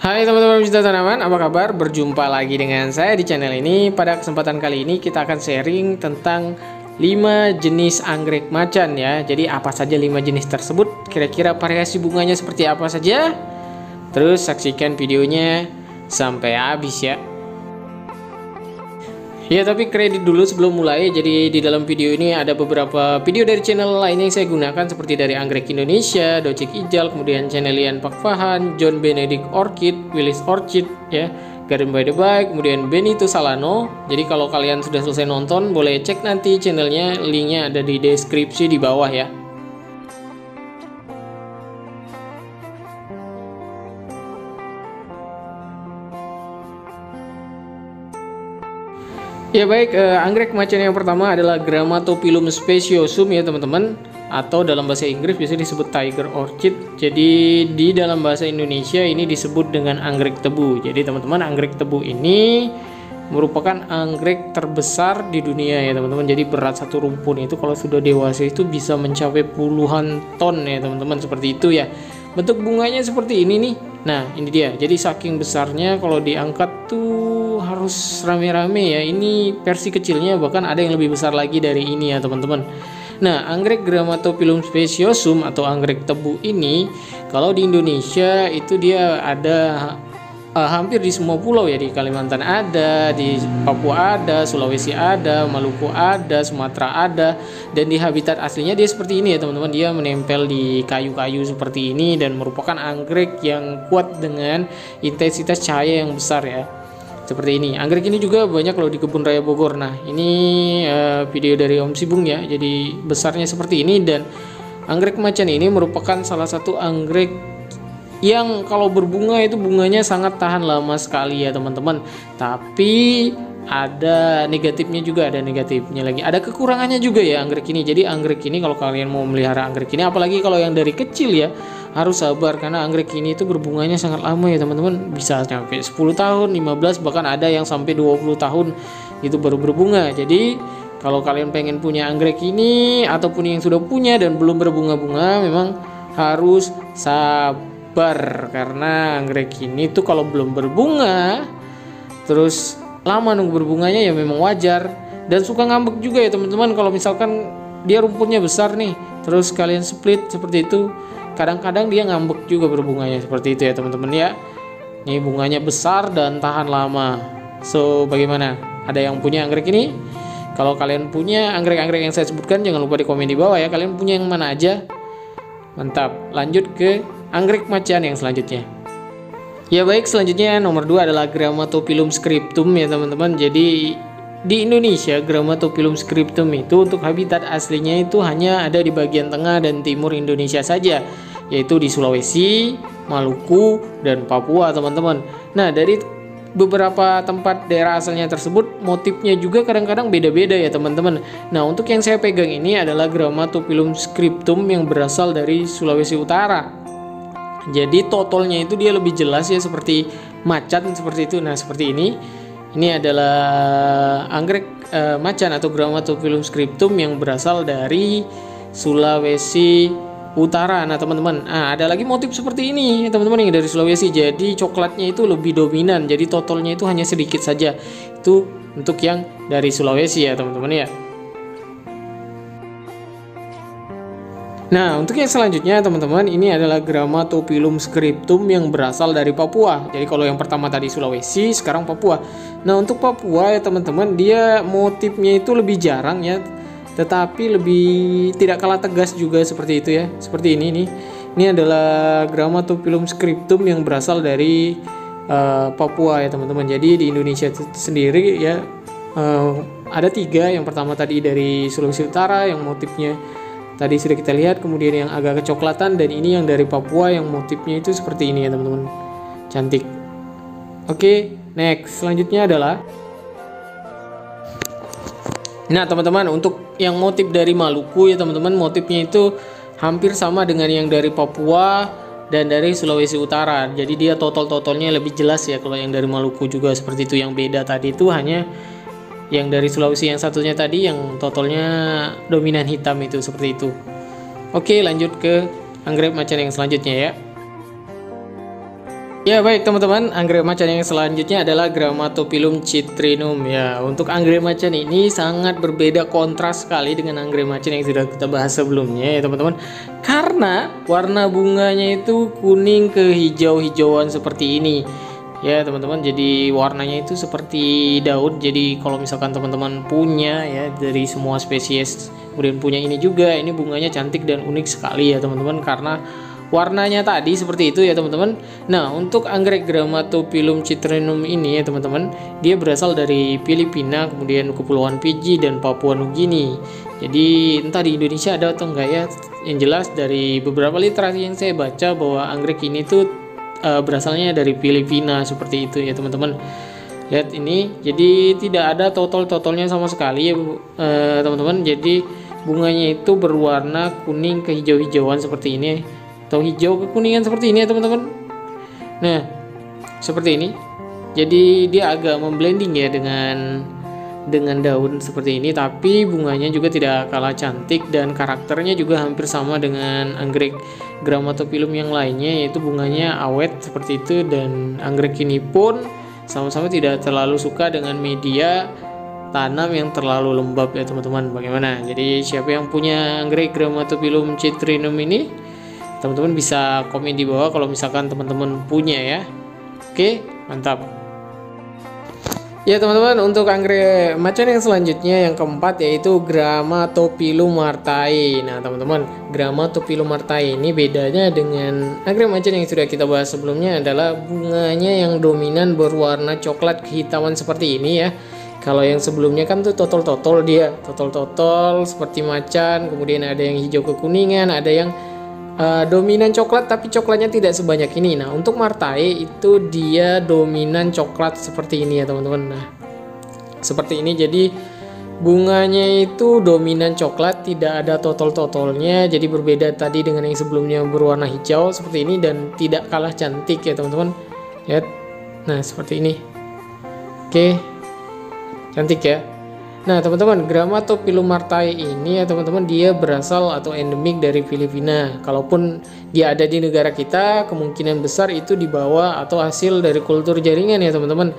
Hai teman-teman pecinta tanaman, apa kabar? Berjumpa lagi dengan saya di channel ini. Pada kesempatan kali ini kita akan sharing tentang 5 jenis anggrek macan ya. Jadi apa saja 5 jenis tersebut? Kira-kira variasi bunganya seperti apa saja? Terus saksikan videonya sampai habis ya. Ya, tapi kredit dulu sebelum mulai. Jadi di dalam video ini ada beberapa video dari channel lain yang saya gunakan, seperti dari Anggrek Indonesia, Docek Ijal, kemudian channel Lian Pak Fahan, John Benedict Orchid, Willis Orchid ya, Garden by the Bay, kemudian Benito Salano. Jadi kalau kalian sudah selesai nonton, boleh cek nanti channelnya, linknya ada di deskripsi di bawah ya. Ya baik, anggrek macan yang pertama adalah Grammatophyllum speciosum ya teman-teman, atau dalam bahasa Inggris biasanya disebut tiger orchid. Jadi di dalam bahasa Indonesia ini disebut dengan anggrek tebu. Jadi teman-teman, anggrek tebu ini merupakan anggrek terbesar di dunia ya teman-teman. Jadi berat satu rumpun itu kalau sudah dewasa itu bisa mencapai puluhan ton ya teman-teman, seperti itu ya. Bentuk bunganya seperti ini nih. Nah ini dia, jadi saking besarnya kalau diangkat tuh harus rame-rame ya. Ini versi kecilnya, bahkan ada yang lebih besar lagi dari ini ya teman-teman. Nah, anggrek Grammatophyllum speciosum atau anggrek tebu ini kalau di Indonesia itu dia ada hampir di semua pulau ya. Di Kalimantan ada, di Papua ada, Sulawesi ada, Maluku ada, Sumatera ada. Dan di habitat aslinya dia seperti ini ya teman-teman. Dia menempel di kayu-kayu seperti ini dan merupakan anggrek yang kuat dengan intensitas cahaya yang besar ya. Seperti ini. Anggrek ini juga banyak loh di Kebun Raya Bogor. Nah, ini video dari Om Sibung ya. Jadi besarnya seperti ini. Dan anggrek macan ini merupakan salah satu anggrek yang kalau berbunga itu bunganya sangat tahan lama sekali ya teman-teman. Tapi ada negatifnya juga, ada negatifnya lagi, ada kekurangannya juga ya anggrek ini. Jadi anggrek ini kalau kalian mau melihara anggrek ini, apalagi kalau yang dari kecil ya, harus sabar karena anggrek ini itu berbunganya sangat lama ya teman-teman. Bisa sampai 10 tahun, 15, bahkan ada yang sampai 20 tahun itu baru berbunga. Jadi kalau kalian pengen punya anggrek ini ataupun yang sudah punya dan belum berbunga-bunga, memang harus sabar. Karena anggrek ini tuh kalau belum berbunga terus lama nunggu berbunganya ya memang wajar. Dan suka ngambek juga ya teman-teman. Kalau misalkan dia rumputnya besar nih terus kalian split seperti itu, kadang-kadang dia ngambek juga berbunganya seperti itu ya teman-teman ya. Ini bunganya besar dan tahan lama. So bagaimana? Ada yang punya anggrek ini? Kalau kalian punya anggrek-anggrek yang saya sebutkan, jangan lupa di komen di bawah ya. Kalian punya yang mana aja? Mantap. Lanjut ke anggrek macan yang selanjutnya. Ya baik, selanjutnya nomor 2 adalah Grammatophyllum scriptum ya teman-teman. Jadi di Indonesia Grammatophyllum scriptum itu untuk habitat aslinya itu hanya ada di bagian tengah dan timur Indonesia saja, yaitu di Sulawesi, Maluku, dan Papua teman-teman. Nah, dari beberapa tempat daerah asalnya tersebut motifnya juga kadang-kadang beda-beda ya teman-teman. Nah, untuk yang saya pegang ini adalah Grammatophyllum scriptum yang berasal dari Sulawesi Utara. Jadi totolnya itu dia lebih jelas ya, seperti macan seperti itu. Nah seperti ini adalah anggrek macan atau Grammatophyllum scriptum yang berasal dari Sulawesi Utara. Nah teman-teman, ada lagi motif seperti ini ya teman-teman yang dari Sulawesi. Jadi coklatnya itu lebih dominan, jadi totolnya itu hanya sedikit saja. Itu untuk yang dari Sulawesi ya teman-teman ya. Nah, untuk yang selanjutnya teman-teman, ini adalah Grammatophyllum scriptum yang berasal dari Papua. Jadi kalau yang pertama tadi Sulawesi, sekarang Papua. Nah, untuk Papua ya teman-teman, dia motifnya itu lebih jarang ya, tetapi lebih tidak kalah tegas juga seperti itu ya. Seperti ini nih. Ini adalah Grammatophyllum scriptum yang berasal dari Papua ya teman-teman. Jadi di Indonesia sendiri ya ada 3. Yang pertama tadi dari Sulawesi Utara yang motifnya tadi sudah kita lihat, kemudian yang agak kecoklatan, dan ini yang dari Papua yang motifnya itu seperti ini ya teman-teman. Cantik. Oke, next. Selanjutnya adalah, nah teman-teman, untuk yang motif dari Maluku ya teman-teman, motifnya itu hampir sama dengan yang dari Papua dan dari Sulawesi Utara. Jadi dia totol-totolnya lebih jelas ya. Kalau yang dari Maluku juga seperti itu. Yang beda tadi itu hanya yang dari Sulawesi yang satunya tadi yang totolnya dominan hitam itu, seperti itu. Oke, lanjut ke anggrek macan yang selanjutnya ya. Ya baik teman-teman, anggrek macan yang selanjutnya adalah Grammatophyllum citrinum ya. Untuk anggrek macan ini sangat berbeda, kontras sekali dengan anggrek macan yang sudah kita bahas sebelumnya ya teman-teman. Karena warna bunganya itu kuning ke hijau-hijauan seperti ini ya teman-teman. Jadi warnanya itu seperti daun. Jadi kalau misalkan teman-teman punya ya dari semua spesies, kemudian punya ini juga, ini bunganya cantik dan unik sekali ya teman-teman, karena warnanya tadi seperti itu ya teman-teman. Nah, untuk anggrek Grammatophyllum citrinum ini ya teman-teman, dia berasal dari Filipina, kemudian Kepulauan Fiji dan Papua Nugini. Jadi entah di Indonesia ada atau enggak ya. Yang jelas dari beberapa literasi yang saya baca bahwa anggrek ini tuh berasalnya dari Filipina seperti itu ya teman-teman. Lihat ini, jadi tidak ada totol-totolnya sama sekali ya teman-teman. Jadi bunganya itu berwarna kuning ke hijau-hijauan seperti ini, atau hijau kekuningan seperti ini ya teman-teman. Nah, seperti ini. Jadi dia agak memblending ya dengan daun seperti ini, tapi bunganya juga tidak kalah cantik dan karakternya juga hampir sama dengan anggrek Grammatophyllum yang lainnya, yaitu bunganya awet seperti itu. Dan anggrek ini pun sama-sama tidak terlalu suka dengan media tanam yang terlalu lembab ya teman-teman. Bagaimana? Jadi siapa yang punya anggrek Grammatophyllum citrinum ini, teman-teman bisa komen di bawah kalau misalkan teman-teman punya ya. Oke, mantap. Ya teman-teman, untuk anggrek macan yang selanjutnya yang keempat yaitu Grammatophyllum martai. Nah teman-teman, Grammatophyllum martai ini bedanya dengan anggrek macan yang sudah kita bahas sebelumnya adalah bunganya yang dominan berwarna coklat kehitaman seperti ini ya. Kalau yang sebelumnya kan tuh totol-totol, dia totol-totol seperti macan, kemudian ada yang hijau kekuningan, ada yang dominan coklat tapi coklatnya tidak sebanyak ini. Nah, untuk martai itu dia dominan coklat seperti ini ya teman-teman. Nah, seperti ini. Jadi bunganya itu dominan coklat, tidak ada totol-totolnya. Jadi berbeda tadi dengan yang sebelumnya berwarna hijau seperti ini dan tidak kalah cantik ya teman-teman. Lihat. Nah, seperti ini. Oke. Cantik ya. Nah teman-teman, Grammatophyllum martai ini ya teman-teman, dia berasal atau endemik dari Filipina. Kalaupun dia ada di negara kita, kemungkinan besar itu dibawa atau hasil dari kultur jaringan ya teman-teman.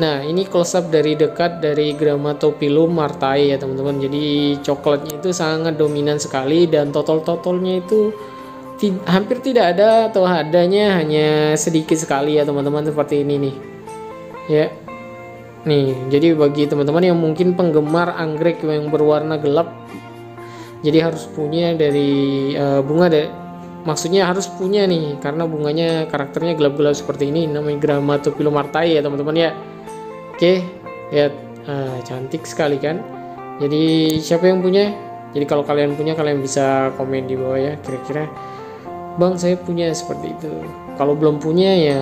Nah ini close up dari dekat dari Grammatophyllum martai ya teman-teman. Jadi coklatnya itu sangat dominan sekali dan totol-totolnya itu hampir tidak ada atau adanya hanya sedikit sekali ya teman-teman, seperti ini nih ya. Nih, jadi bagi teman-teman yang mungkin penggemar anggrek yang berwarna gelap, jadi harus punya dari bunga deh. Maksudnya harus punya nih, karena bunganya karakternya gelap-gelap seperti ini, namanya Grammatophyllum martai ya teman-teman ya. Oke, lihat, cantik sekali kan. Jadi siapa yang punya? Jadi kalau kalian punya, kalian bisa komen di bawah ya, kira-kira Bang saya punya seperti itu. Kalau belum punya ya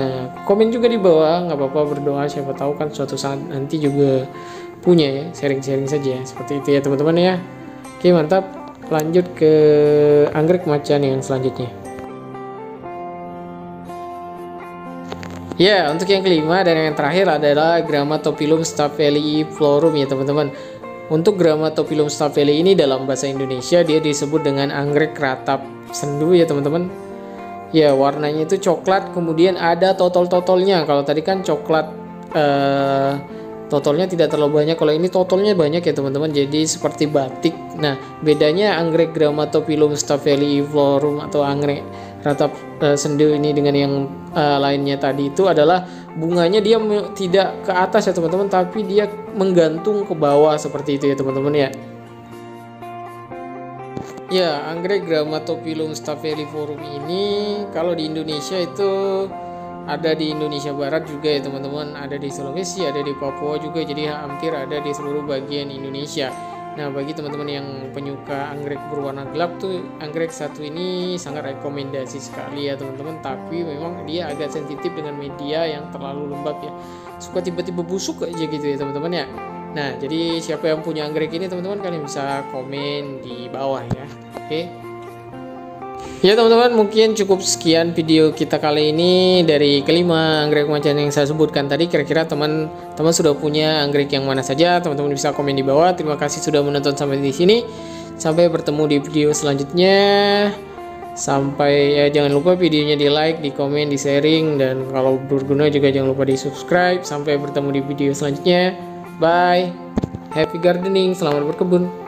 komen juga di bawah, nggak apa-apa, berdoa, siapa tahu kan suatu saat nanti juga punya ya, sharing-sharing saja seperti itu ya teman-teman ya. Oke mantap, lanjut ke anggrek macan yang selanjutnya. Ya, untuk yang kelima dan yang terakhir adalah Grammatophyllum staphylorum ya teman-teman. Untuk Grammatophyllum staphyli ini dalam bahasa Indonesia dia disebut dengan anggrek ratap sendu ya teman-teman. Ya, warnanya itu coklat, kemudian ada totol-totolnya. Kalau tadi kan coklat totolnya tidak terlalu banyak, kalau ini totolnya banyak ya teman-teman, jadi seperti batik. Nah, bedanya anggrek Grammatophyllum staphylorum atau anggrek ratap sendu ini dengan yang lainnya tadi itu adalah bunganya dia tidak ke atas ya teman-teman, tapi dia menggantung ke bawah seperti itu ya teman-teman ya. Ya, anggrek Grammatophyllum staphylorum ini kalau di Indonesia itu ada di Indonesia Barat juga ya teman-teman, ada di Sulawesi, ada di Papua juga, jadi hampir ada di seluruh bagian Indonesia. Nah, bagi teman-teman yang penyuka anggrek berwarna gelap tuh, anggrek satu ini sangat rekomendasi sekali ya teman-teman, tapi memang dia agak sensitif dengan media yang terlalu lembab ya, suka tiba-tiba busuk aja gitu ya teman-teman ya. Nah, jadi siapa yang punya anggrek ini teman-teman, kalian bisa komen di bawah ya. Oke. Ya teman-teman, mungkin cukup sekian video kita kali ini dari kelima anggrek macan yang saya sebutkan tadi. Kira-kira teman-teman sudah punya anggrek yang mana saja? Teman-teman bisa komen di bawah. Terima kasih sudah menonton sampai di sini. Sampai bertemu di video selanjutnya. Sampai ya, jangan lupa videonya di like, di komen, di sharing, dan kalau berguna juga jangan lupa di subscribe. Sampai bertemu di video selanjutnya. Bye, happy gardening, selamat berkebun.